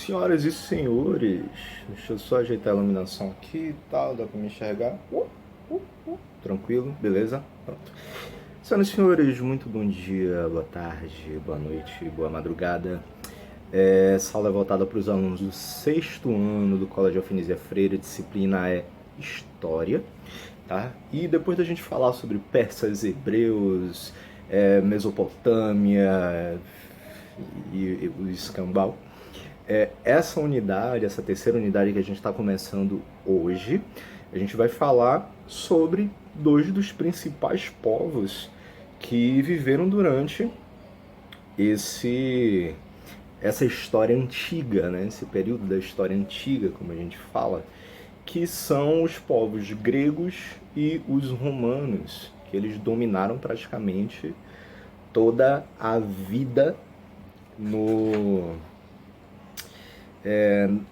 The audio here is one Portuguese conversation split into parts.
Senhoras e senhores, deixa eu só ajeitar a iluminação aqui e tal, dá pra me enxergar. Tranquilo, beleza? Pronto. Senhoras e senhores, muito bom dia, boa tarde, boa noite, boa madrugada. Essa aula é voltada para os alunos do sexto ano do Colégio Alfinísia Freire, a disciplina é História, tá? E depois da gente falar sobre persas, hebreus, Mesopotâmia e o escambau, essa unidade, essa terceira unidade que a gente está começando hoje, a gente vai falar sobre dois dos principais povos que viveram durante essa história antiga, né? Esse período da história antiga, como a gente fala, que são os povos gregos e os romanos, que eles dominaram praticamente toda a vida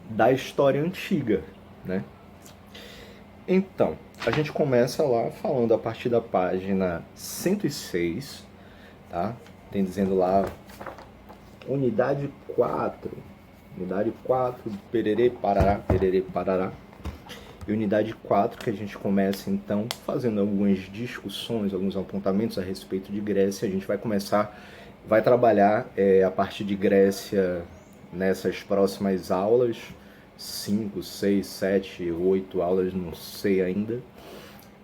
da história antiga, né? Então, a gente começa lá falando a partir da página 106, tá? Tem dizendo lá, unidade 4, pererê, parará. E unidade 4, que a gente começa então fazendo algumas discussões, alguns apontamentos a respeito de Grécia. A gente vai trabalhar a partir de Grécia nessas próximas aulas, 5, 6, 7, 8 aulas, não sei ainda,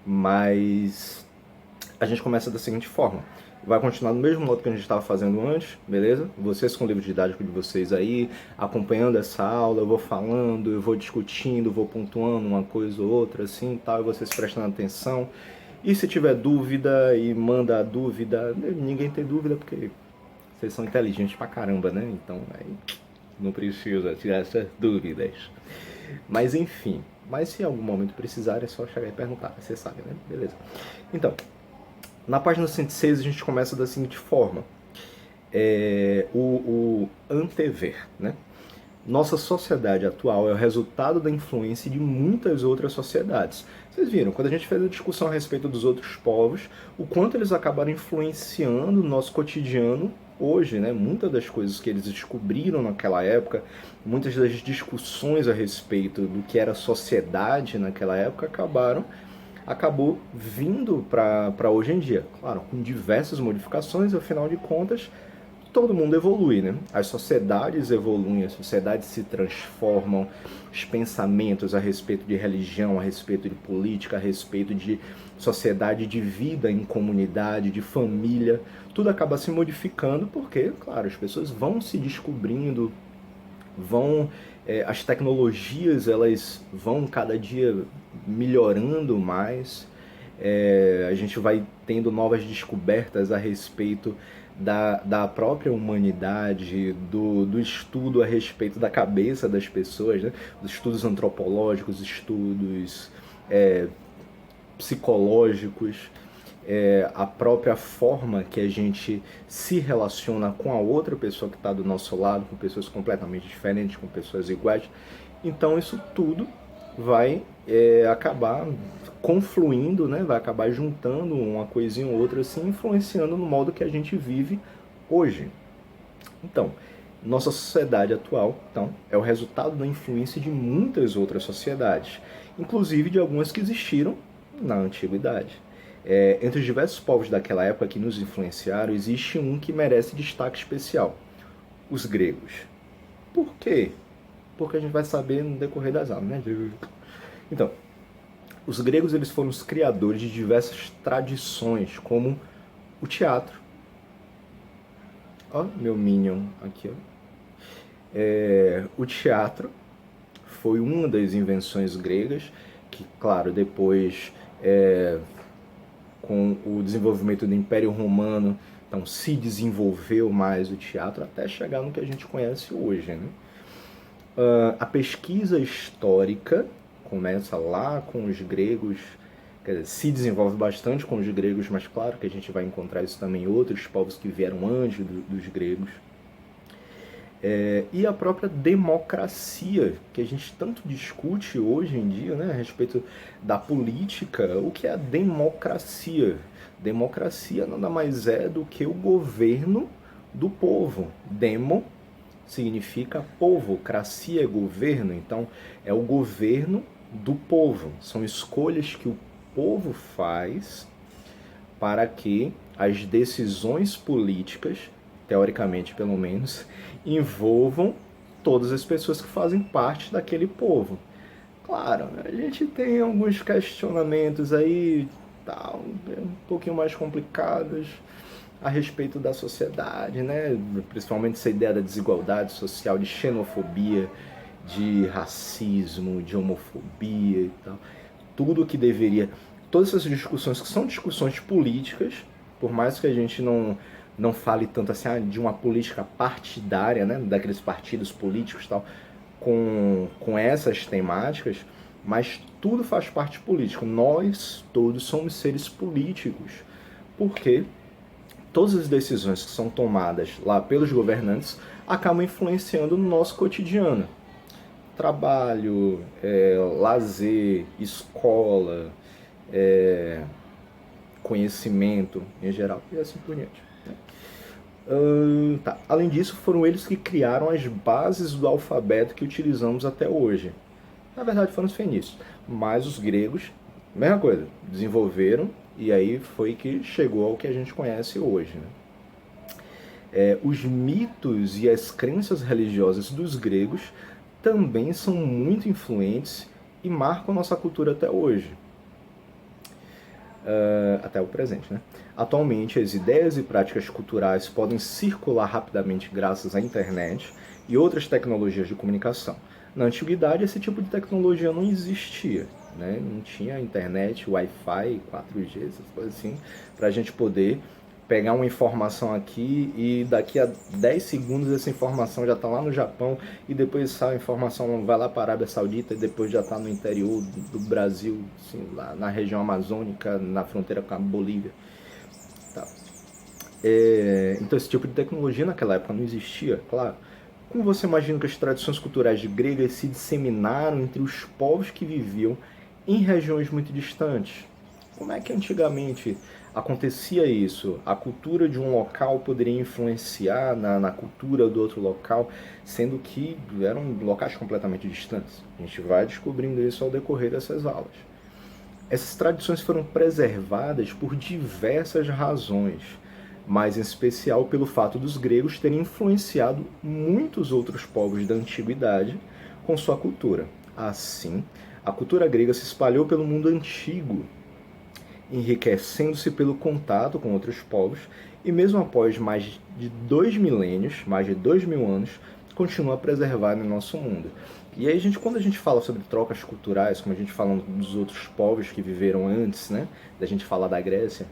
mas a gente começa da seguinte forma: vai continuar do mesmo modo que a gente estava fazendo antes, beleza? Vocês com o livro didático de vocês aí, acompanhando essa aula, eu vou falando, eu vou discutindo, vou pontuando uma coisa ou outra, assim, tal, e vocês prestando atenção. E se tiver dúvida, e manda a dúvida, ninguém tem dúvida, porque vocês são inteligentes pra caramba, né? Então, aí não precisa tirar essas dúvidas. Mas enfim, se em algum momento precisarem, é só chegar e perguntar, você sabe, né? Beleza. Então, na página 106 a gente começa da seguinte forma: o antever, né? Nossa sociedade atual é o resultado da influência de muitas outras sociedades. Vocês viram, quando a gente fez a discussão a respeito dos outros povos, o quanto eles acabaram influenciando o nosso cotidiano hoje, né? Muitas das coisas que eles descobriram naquela época, muitas das discussões a respeito do que era sociedade naquela época acabou vindo para hoje em dia. Claro, com diversas modificações, afinal de contas, todo mundo evolui, né? As sociedades evoluem, as sociedades se transformam, os pensamentos a respeito de religião, a respeito de política, a respeito de sociedade, de vida em comunidade, de família, tudo acaba se modificando porque, claro, as pessoas vão se descobrindo, as tecnologias elas vão cada dia melhorando mais, a gente vai tendo novas descobertas a respeito da própria humanidade, do estudo a respeito da cabeça das pessoas, né? Dos estudos antropológicos, estudos psicológicos, a própria forma que a gente se relaciona com a outra pessoa que está do nosso lado, com pessoas completamente diferentes, com pessoas iguais. Então isso tudo vai acabar confluindo, né? Vai acabar juntando uma coisinha ou outra, assim, influenciando no modo que a gente vive hoje. Então, nossa sociedade atual, então, é o resultado da influência de muitas outras sociedades, inclusive de algumas que existiram na antiguidade. Entre os diversos povos daquela época que nos influenciaram, existe um que merece destaque especial: os gregos. Por quê? Porque a gente vai saber no decorrer das aulas, né? Então, os gregos eles foram os criadores de diversas tradições, como o teatro. Ó, meu Minion aqui, ó. O teatro foi uma das invenções gregas, que, claro, depois, com o desenvolvimento do Império Romano, então se desenvolveu mais o teatro até chegar no que a gente conhece hoje, né? A pesquisa histórica começa lá com os gregos, quer dizer, se desenvolve bastante com os gregos, mas claro que a gente vai encontrar isso também em outros povos que vieram antes dos gregos. E a própria democracia, que a gente tanto discute hoje em dia, né, a respeito da política. O que é a democracia? Democracia nada mais é do que o governo do povo. Demo significa povo, cracia é governo, então é o governo do povo. São escolhas que o povo faz para que as decisões políticas, teoricamente pelo menos, envolvam todas as pessoas que fazem parte daquele povo. Claro, a gente tem alguns questionamentos aí, um pouquinho mais complicados a respeito da sociedade, né? Principalmente essa ideia da desigualdade social, de xenofobia, de racismo, de homofobia e tal. Tudo que deveria... Todas essas discussões que são discussões políticas, por mais que a gente não fale tanto assim de uma política partidária, né? Daqueles partidos políticos e tal, com essas temáticas, mas tudo faz parte político. Nós todos somos seres políticos, porque todas as decisões que são tomadas lá pelos governantes acabam influenciando no nosso cotidiano. Trabalho, lazer, escola, conhecimento em geral e assim por diante. Tá. Além disso, foram eles que criaram as bases do alfabeto que utilizamos até hoje. Na verdade, foram os fenícios, mas os gregos, mesma coisa, desenvolveram e aí foi que chegou ao que a gente conhece hoje. Né? Os mitos e as crenças religiosas dos gregos também são muito influentes e marcam nossa cultura até hoje. Até o presente, né? Atualmente, as ideias e práticas culturais podem circular rapidamente graças à internet e outras tecnologias de comunicação. Na antiguidade, esse tipo de tecnologia não existia, né? Não tinha internet, Wi-Fi, 4G, essas coisas assim, para a gente poder pegar uma informação aqui e daqui a 10 segundos essa informação já está lá no Japão e depois essa informação vai lá para a Arábia Saudita e depois já está no interior do Brasil, assim, lá na região amazônica, na fronteira com a Bolívia. Tá. Então esse tipo de tecnologia naquela época não existia, claro. Como você imagina que as tradições culturais gregas se disseminaram entre os povos que viviam em regiões muito distantes? Como é que antigamente acontecia isso? A cultura de um local poderia influenciar na cultura do outro local, sendo que eram locais completamente distantes. A gente vai descobrindo isso ao decorrer dessas aulas. Essas tradições foram preservadas por diversas razões, mas em especial pelo fato dos gregos terem influenciado muitos outros povos da antiguidade com sua cultura. Assim, a cultura grega se espalhou pelo mundo antigo, enriquecendo-se pelo contato com outros povos, e mesmo após mais de 2 milênios, mais de 2.000 anos, continua preservada no nosso mundo. E aí, quando a gente fala sobre trocas culturais, como a gente fala dos outros povos que viveram antes, né, da gente falar da Grécia,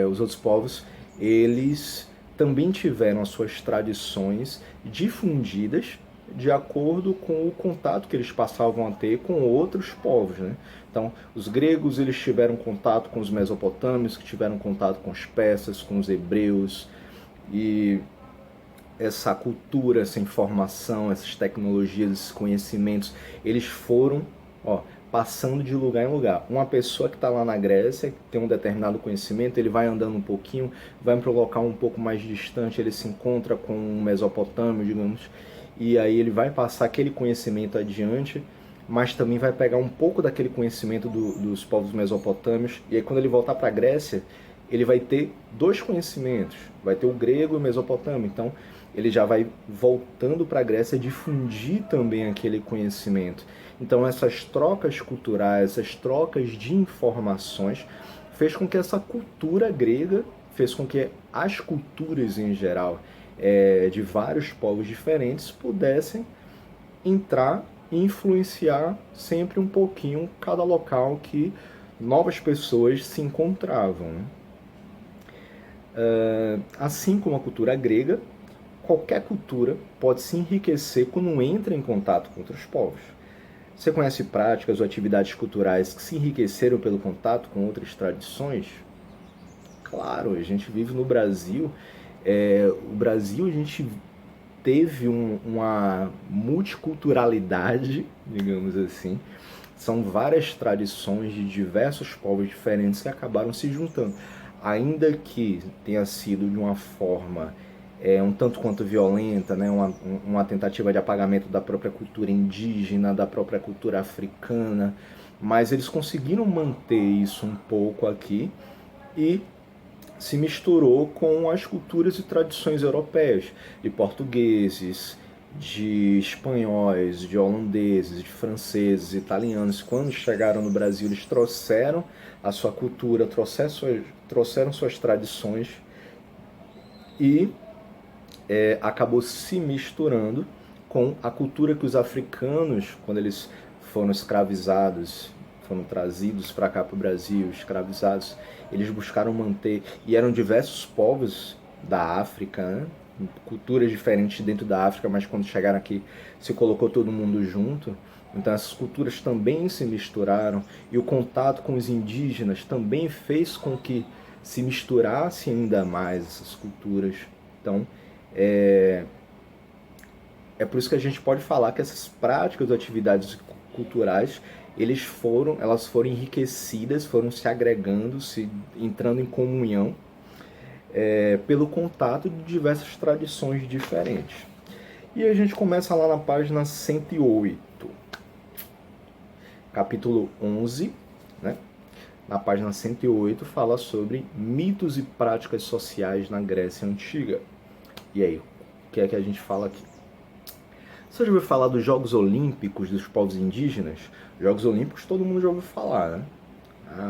os outros povos, eles também tiveram as suas tradições difundidas de acordo com o contato que eles passavam a ter com outros povos, né? Então, os gregos eles tiveram contato com os mesopotâmios, que tiveram contato com os persas, com os hebreus, e essa cultura, essa informação, essas tecnologias, esses conhecimentos, eles foram passando de lugar em lugar. Uma pessoa que está lá na Grécia, que tem um determinado conhecimento, ele vai andando um pouquinho, vai para um local um pouco mais distante, ele se encontra com um mesopotâmio, digamos, e aí ele vai passar aquele conhecimento adiante, mas também vai pegar um pouco daquele conhecimento dos povos mesopotâmios, e aí quando ele voltar para a Grécia, ele vai ter dois conhecimentos, vai ter o grego e o mesopotâmio, então ele já vai voltando para a Grécia difundir também aquele conhecimento. Então essas trocas culturais, essas trocas de informações, fez com que essa cultura grega, fez com que as culturas em geral, de vários povos diferentes, pudessem entrar e influenciar sempre um pouquinho cada local que novas pessoas se encontravam. Assim como a cultura grega, qualquer cultura pode se enriquecer quando entra em contato com outros povos. Você conhece práticas ou atividades culturais que se enriqueceram pelo contato com outras tradições? Claro, a gente vive no Brasil. O Brasil, a gente teve uma multiculturalidade, digamos assim. São várias tradições de diversos povos diferentes que acabaram se juntando. Ainda que tenha sido de uma forma um tanto quanto violenta, né? Uma tentativa de apagamento da própria cultura indígena, da própria cultura africana, mas eles conseguiram manter isso um pouco aqui e se misturou com as culturas e tradições europeias, de portugueses, de espanhóis, de holandeses, de franceses, italianos. Quando chegaram no Brasil, eles trouxeram a sua cultura, trouxeram suas tradições e acabou se misturando com a cultura que os africanos, quando eles foram escravizados, foram trazidos para cá para o Brasil, escravizados, eles buscaram manter, e eram diversos povos da África, né? Culturas diferentes dentro da África, mas quando chegaram aqui se colocou todo mundo junto. Então essas culturas também se misturaram e o contato com os indígenas também fez com que se misturasse ainda mais essas culturas. Então é por isso que a gente pode falar que essas práticas ou atividades culturais elas foram enriquecidas, foram se agregando, entrando em comunhão pelo contato de diversas tradições diferentes. E a gente começa lá na página 108, capítulo 11, né? Na página 108 fala sobre mitos e práticas sociais na Grécia Antiga. E aí, o que é que a gente fala aqui? Você já ouviu falar dos Jogos Olímpicos dos povos indígenas? Jogos Olímpicos todo mundo já ouviu falar, né?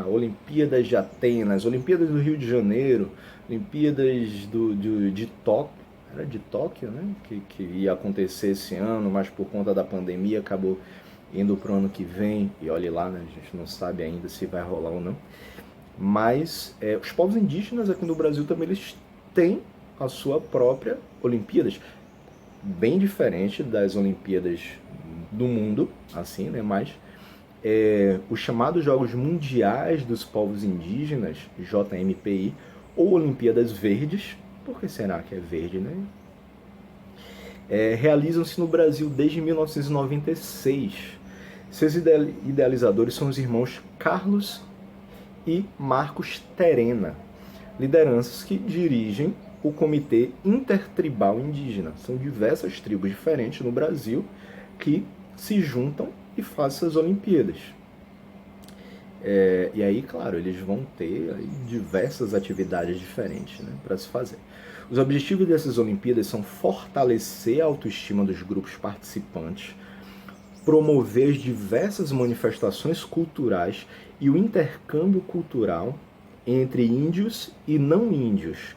Olimpíadas de Atenas, Olimpíadas do Rio de Janeiro, Olimpíadas de Tóquio, era de Tóquio, né? Que ia acontecer esse ano, mas por conta da pandemia acabou indo para o ano que vem, e olhe lá, né? A gente não sabe ainda se vai rolar ou não. Mas os povos indígenas aqui no Brasil também eles têm a sua própria Olimpíadas, bem diferente das Olimpíadas do mundo, assim, né? Mas os chamados Jogos Mundiais dos Povos Indígenas, JMPI, ou Olimpíadas Verdes, por que será que é verde, né? Realizam-se no Brasil desde 1996. Seus idealizadores são os irmãos Carlos e Marcos Terena, lideranças que dirigem o Comitê Intertribal Indígena. São diversas tribos diferentes no Brasil que se juntam e fazem essas Olimpíadas. E aí, claro, eles vão ter aí diversas atividades diferentes, né, para se fazer. Os objetivos dessas Olimpíadas são fortalecer a autoestima dos grupos participantes, promover as diversas manifestações culturais e o intercâmbio cultural entre índios e não índios,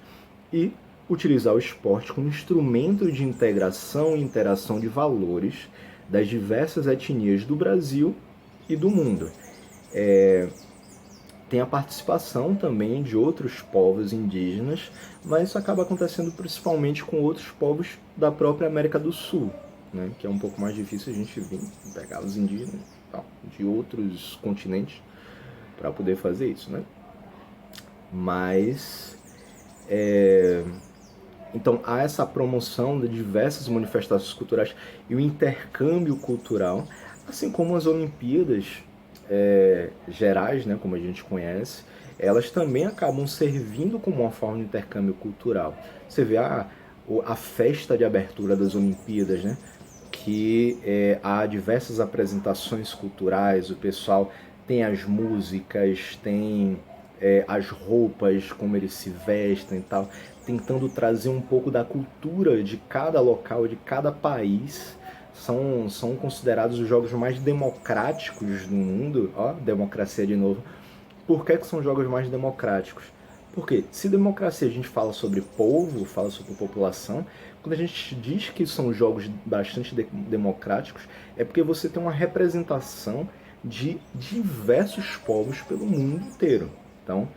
e utilizar o esporte como instrumento de integração e interação de valores das diversas etnias do Brasil e do mundo. Tem a participação também de outros povos indígenas, mas isso acaba acontecendo principalmente com outros povos da própria América do Sul, né? Que é um pouco mais difícil a gente vir pegar os indígenas de outros continentes para poder fazer isso, né? Mas então há essa promoção de diversas manifestações culturais e o intercâmbio cultural, assim como as Olimpíadas gerais, né, como a gente conhece, elas também acabam servindo como uma forma de intercâmbio cultural. Você vê a festa de abertura das Olimpíadas, né, que há diversas apresentações culturais, o pessoal tem as músicas, tem as roupas, como eles se vestem e tal, tentando trazer um pouco da cultura de cada local, de cada país. São considerados os jogos mais democráticos do mundo. Ó, democracia de novo. Por que são jogos mais democráticos? Porque se democracia a gente fala sobre povo, fala sobre população, quando a gente diz que são jogos bastante democráticos, é porque você tem uma representação de diversos povos pelo mundo inteiro. Então,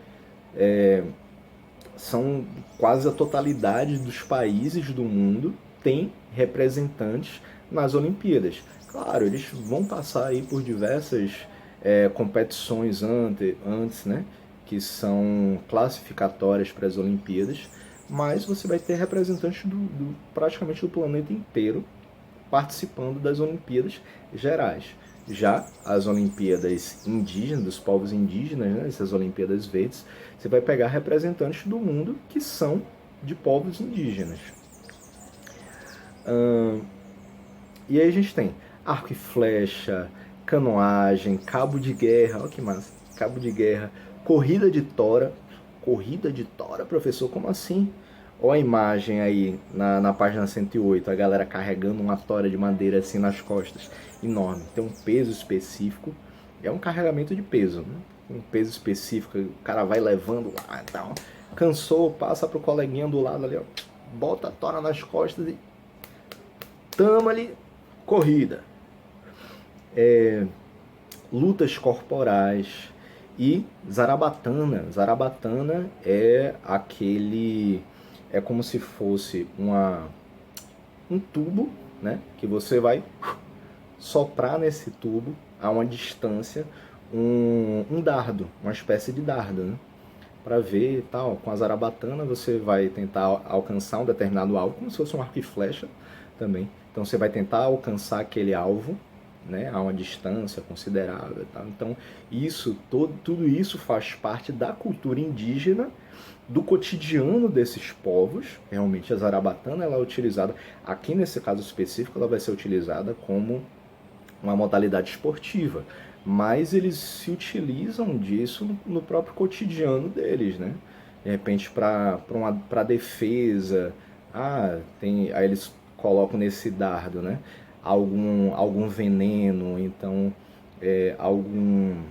são quase a totalidade dos países do mundo tem representantes nas Olimpíadas. Claro, eles vão passar aí por diversas competições antes, né, que são classificatórias para as Olimpíadas, mas você vai ter representantes praticamente do planeta inteiro participando das Olimpíadas gerais. Já as Olimpíadas indígenas, dos povos indígenas, né, essas Olimpíadas verdes, você vai pegar representantes do mundo que são de povos indígenas. E aí a gente tem arco e flecha, canoagem, cabo de guerra, olha que massa, cabo de guerra, corrida de tora, professor, como assim? Olha a imagem aí na página 108, a galera carregando uma tora de madeira assim nas costas, enorme, tem um peso específico, é um carregamento de peso, né? Um peso específico, o cara vai levando lá e tal, cansou, passa pro coleguinha do lado ali, ó, bota a tora nas costas e tamo ali, corrida. Lutas corporais e zarabatana. Zarabatana é aquele, é como se fosse um tubo, né, que você vai soprar nesse tubo a uma distância um dardo, uma espécie de dardo, né? Para ver e tal. Com a zarabatana você vai tentar alcançar um determinado alvo, como se fosse um arco e flecha também. Então você vai tentar alcançar aquele alvo, né, a uma distância considerável e tal. Então tudo isso faz parte da cultura indígena, do cotidiano desses povos. Realmente a zarabatana ela é utilizada, aqui nesse caso específico, ela vai ser utilizada como uma modalidade esportiva, mas eles se utilizam disso no próprio cotidiano deles, né? De repente para defesa, aí eles colocam nesse dardo, né? Algum veneno, então alguma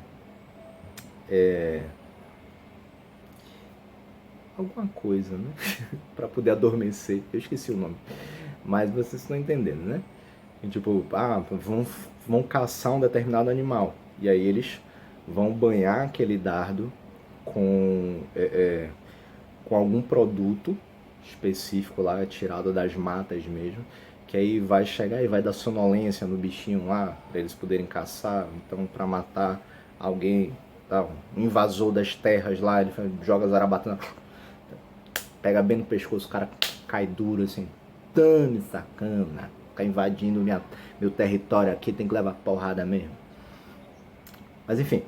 coisa, né? Para poder adormecer. Eu esqueci o nome, mas vocês estão entendendo, né? E, tipo, vão caçar um determinado animal. E aí eles vão banhar aquele dardo com algum produto específico lá, tirado das matas mesmo, que aí vai chegar e vai dar sonolência no bichinho lá, para eles poderem caçar. Então, para matar alguém, tá, um invasor das terras lá, ele joga zarabatana, pega bem no pescoço, o cara cai duro assim, dane sacana, ficar invadindo meu território aqui, tem que levar porrada mesmo. Mas enfim,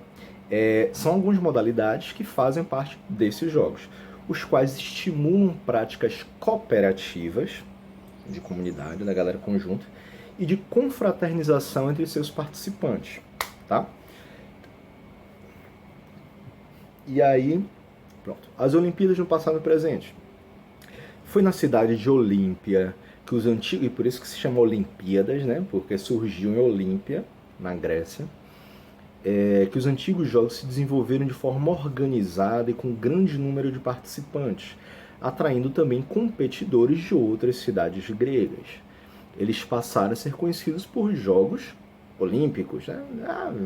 são algumas modalidades que fazem parte desses jogos, os quais estimulam práticas cooperativas, de comunidade, da galera conjunta, e de confraternização entre seus participantes, tá? E aí, pronto. As Olimpíadas no passado e no presente. Foi na cidade de Olímpia que os antigos, e por isso que se chama Olimpíadas, né? Porque surgiu em Olímpia, na Grécia, que os antigos jogos se desenvolveram de forma organizada e com grande número de participantes, atraindo também competidores de outras cidades gregas. Eles passaram a ser conhecidos por Jogos Olímpicos, né?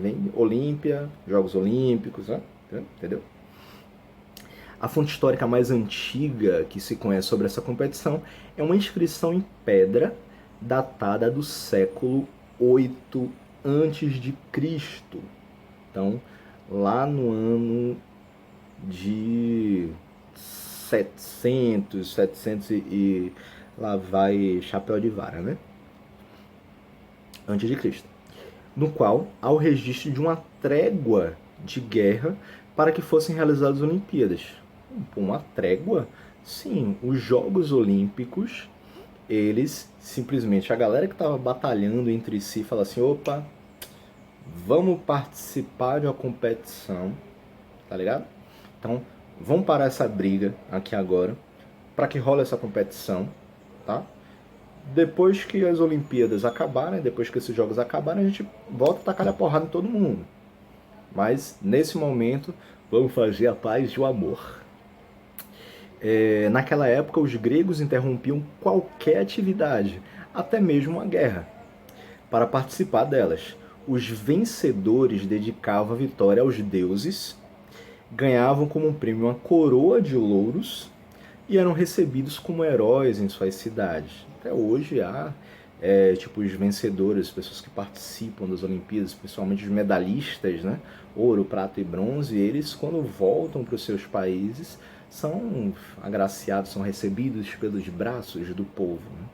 Vem Olímpia, Jogos Olímpicos, né? Entendeu? A fonte histórica mais antiga que se conhece sobre essa competição é uma inscrição em pedra datada do século 8 antes de Cristo. Então, lá no ano de 700 e lá vai chapéu de vara, né? Antes de Cristo. No qual há o registro de uma trégua de guerra para que fossem realizadas as Olimpíadas. Uma trégua? Sim, os Jogos Olímpicos, eles simplesmente, a galera que estava batalhando entre si, fala assim, opa, vamos participar de uma competição, tá ligado? Então, vamos parar essa briga aqui agora, para que role essa competição, tá? Depois que as Olimpíadas acabarem, depois que esses jogos acabarem, a gente volta a tacar a porrada em todo mundo. Mas, nesse momento, vamos fazer a paz e o amor. Naquela época, os gregos interrompiam qualquer atividade, até mesmo uma guerra, para participar delas. Os vencedores dedicavam a vitória aos deuses, ganhavam como um prêmio uma coroa de louros e eram recebidos como heróis em suas cidades. Até hoje há os vencedores, pessoas que participam das Olimpíadas, principalmente os medalhistas, né? Ouro, prata e bronze, e eles, quando voltam para os seus países, são agraciados, são recebidos pelos braços do povo, né?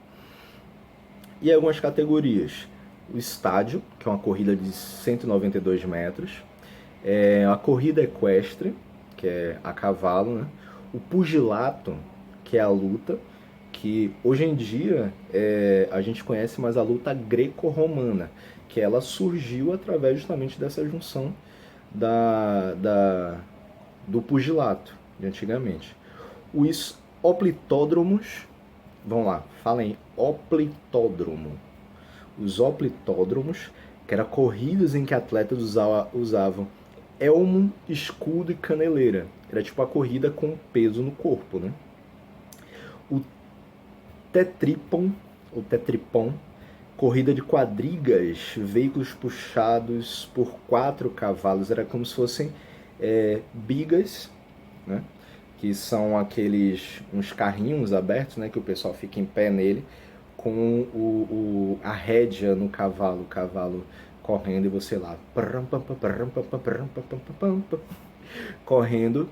E algumas categorias. O estádio, que é uma corrida de 192 metros. A corrida equestre, que é a cavalo, né? O pugilato, que é a luta, que hoje em dia a gente conhece mais a luta greco-romana, que ela surgiu através justamente dessa junção do pugilato de antigamente. Os oplitódromos, vamos lá, falem oplitódromo. Os oplitódromos, que eram corridas em que atletas usavam elmo, escudo e caneleira. Era tipo a corrida com peso no corpo, né? O tetripon, corrida de quadrigas, veículos puxados por 4 cavalos. Era como se fossem bigas, né? Que são uns carrinhos abertos, né? Que o pessoal fica em pé nele, com a rédea no cavalo, o cavalo correndo e você lá correndo.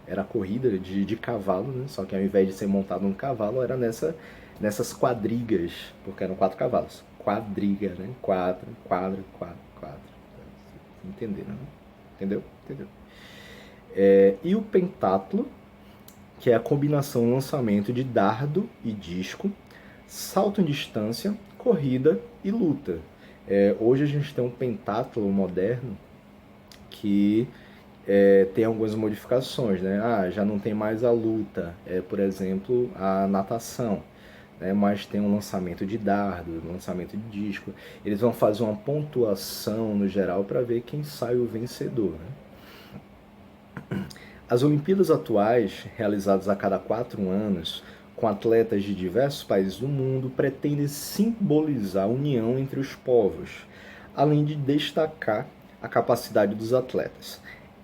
Era corrida de cavalo, né? Só que ao invés de ser montado num cavalo, era nessas quadrigas, porque eram 4 cavalos. Quadriga, né? Quadra. Entenderam, né? Entendeu? E o pentatlo, que é a combinação lançamento de dardo e disco, salto em distância, corrida e luta. Hoje a gente tem um pentatlo moderno que tem algumas modificações, né? Já não tem mais a luta, por exemplo, a natação, né? Mas tem um lançamento de dardo, lançamento de disco. Eles vão fazer uma pontuação no geral para ver quem sai o vencedor, né? As Olimpíadas atuais, realizadas a cada 4 anos, com atletas de diversos países do mundo, pretendem simbolizar a união entre os povos, além de destacar a capacidade dos atletas.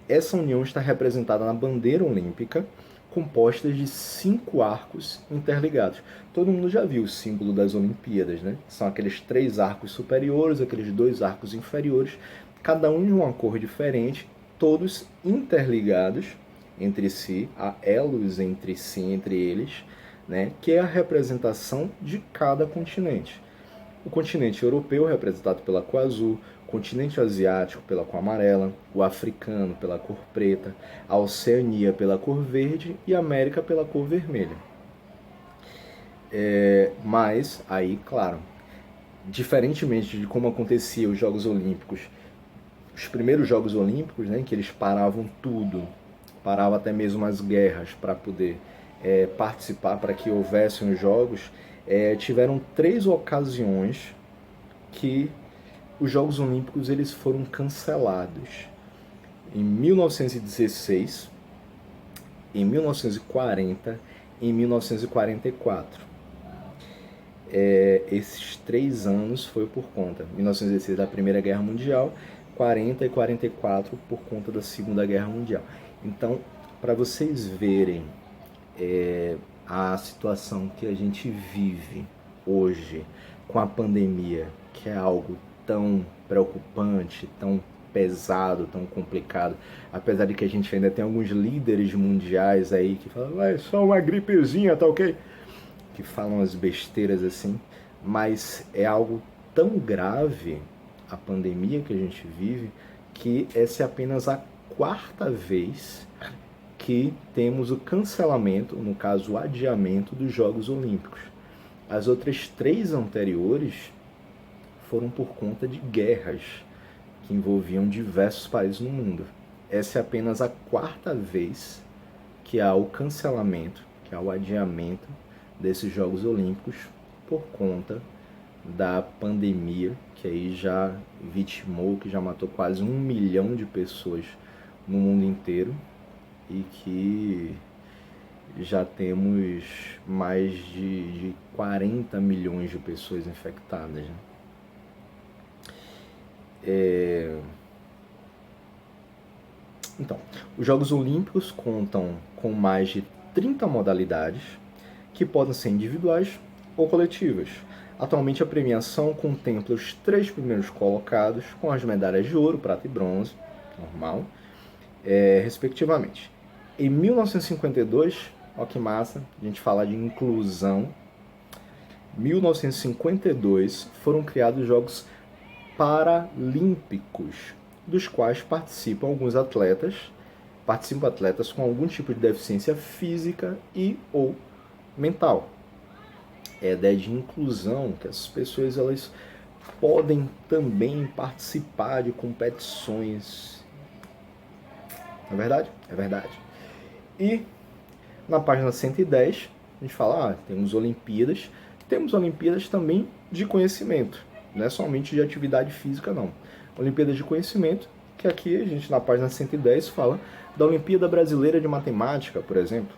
Essa união está representada na bandeira olímpica, composta de 5 arcos interligados. Todo mundo já viu o símbolo das Olimpíadas, né? São aqueles 3 arcos superiores, aqueles 2 arcos inferiores, cada um de uma cor diferente, todos interligados entre si, há elos entre si, entre eles, né? Que é a representação de cada continente. O continente europeu, representado pela cor azul, o continente asiático pela cor amarela, o africano pela cor preta, a Oceania pela cor verde e a América pela cor vermelha. Mas, aí, claro, diferentemente de como acontecia os Jogos Olímpicos, os primeiros Jogos Olímpicos, né, em que eles paravam tudo, paravam até mesmo as guerras para poder participar, para que houvessem os Jogos, tiveram 3 ocasiões que os Jogos Olímpicos eles foram cancelados. Em 1916, em 1940 e em 1944. Esses 3 anos foi por conta, 1916 da Primeira Guerra Mundial, 40 e 44 por conta da Segunda Guerra Mundial. Então, para vocês verem a situação que a gente vive hoje com a pandemia, que é algo tão preocupante, tão pesado, tão complicado, apesar de que a gente ainda tem alguns líderes mundiais aí que falam, é só uma gripezinha, tá ok? Que falam as besteiras assim, mas é algo tão grave, a pandemia que a gente vive, que essa é apenas a 4ª vez que temos o cancelamento, no caso o adiamento dos Jogos Olímpicos. As outras 3 anteriores foram por conta de guerras que envolviam diversos países no mundo. Essa é apenas a 4ª vez que há o cancelamento, que há o adiamento desses Jogos Olímpicos por conta da pandemia, que aí já vitimou, que já matou quase 1 milhão de pessoas no mundo inteiro e que já temos mais de 40 milhões de pessoas infectadas, né? Então, os Jogos Olímpicos contam com mais de 30 modalidades que podem ser individuais ou coletivas. Atualmente a premiação contempla os 3 primeiros colocados com as medalhas de ouro, prata e bronze, normal, respectivamente. Em 1952, olha que massa, a gente fala de inclusão. 1952 foram criados os Jogos Paralímpicos, dos quais participam atletas com algum tipo de deficiência física e ou mental. é a ideia de inclusão, que essas pessoas elas podem também participar de competições. Não é verdade? É verdade. E na página 110, a gente fala, temos Olimpíadas também de conhecimento, não é somente de atividade física não. Olimpíadas de conhecimento, que aqui a gente na página 110 fala da Olimpíada Brasileira de Matemática, por exemplo.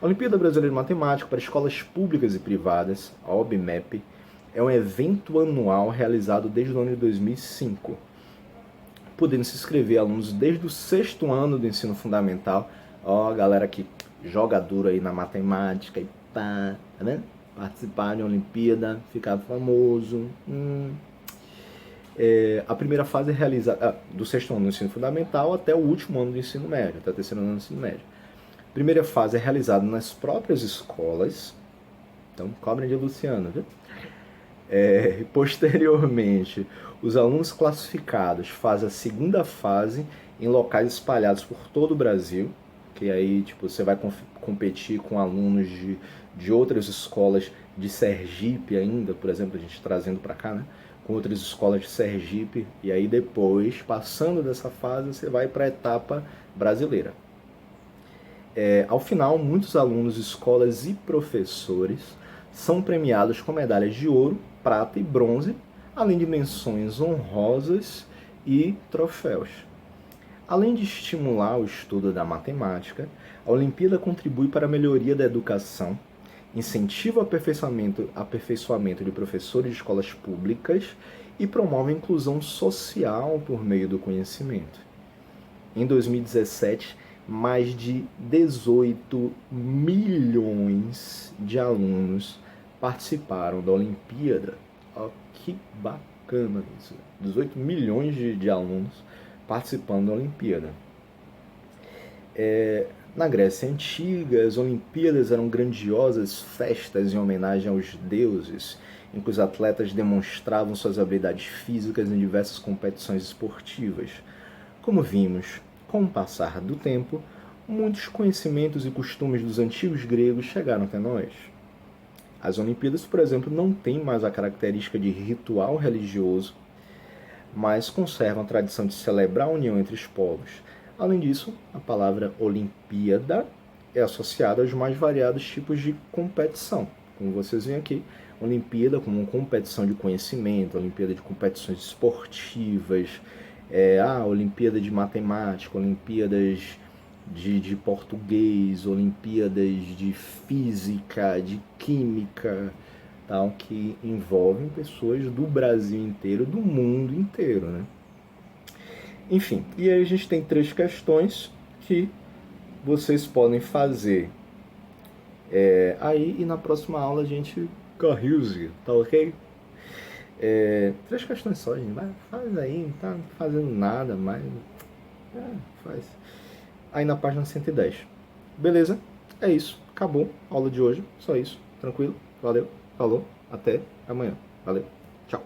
A Olimpíada Brasileira de Matemática para escolas públicas e privadas, a OBMEP, é um evento anual realizado desde o ano de 2005, podendo se inscrever alunos desde o 6º ano do ensino fundamental. Ó, galera que joga duro aí na matemática e pá, tá vendo? Participar de uma Olimpíada, ficar famoso. A primeira fase é realizada do 6º ano do ensino fundamental até o último ano do ensino médio, até o 3º ano do ensino médio. A primeira fase é realizada nas próprias escolas, então cobrem de Luciano, viu? Posteriormente, os alunos classificados fazem a segunda fase em locais espalhados por todo o Brasil, que aí tipo, você vai competir com alunos de outras escolas de Sergipe ainda, por exemplo, a gente trazendo para cá, né? Com outras escolas de Sergipe, e aí depois, passando dessa fase, você vai para a etapa brasileira. Ao final, muitos alunos, escolas e professores são premiados com medalhas de ouro, prata e bronze, além de menções honrosas e troféus. Além de estimular o estudo da matemática, a Olimpíada contribui para a melhoria da educação, incentiva o aperfeiçoamento de professores de escolas públicas e promove a inclusão social por meio do conhecimento. Em 2017, mais de 18 milhões de alunos participaram da Olimpíada. Oh, que bacana isso! 18 milhões de alunos participando da Olimpíada. Na Grécia Antiga, as Olimpíadas eram grandiosas festas em homenagem aos deuses, em que os atletas demonstravam suas habilidades físicas em diversas competições esportivas. Como vimos, com o passar do tempo, muitos conhecimentos e costumes dos antigos gregos chegaram até nós. As Olimpíadas, por exemplo, não têm mais a característica de ritual religioso, mas conservam a tradição de celebrar a união entre os povos. Além disso, a palavra Olimpíada é associada aos mais variados tipos de competição. Como vocês veem aqui, Olimpíada como uma competição de conhecimento, Olimpíada de competições esportivas, Olimpíada de matemática, Olimpíadas de português, Olimpíadas de física, de química, tal, que envolvem pessoas do Brasil inteiro, do mundo inteiro, né? Enfim, e aí a gente tem 3 questões que vocês podem fazer aí, e na próxima aula a gente corrige, tá ok? 3 questões só, gente. Faz aí, não tá fazendo nada, mas faz. Aí na página 110. Beleza? É isso. Acabou a aula de hoje. Só isso. Tranquilo? Valeu. Falou. Até amanhã. Valeu. Tchau.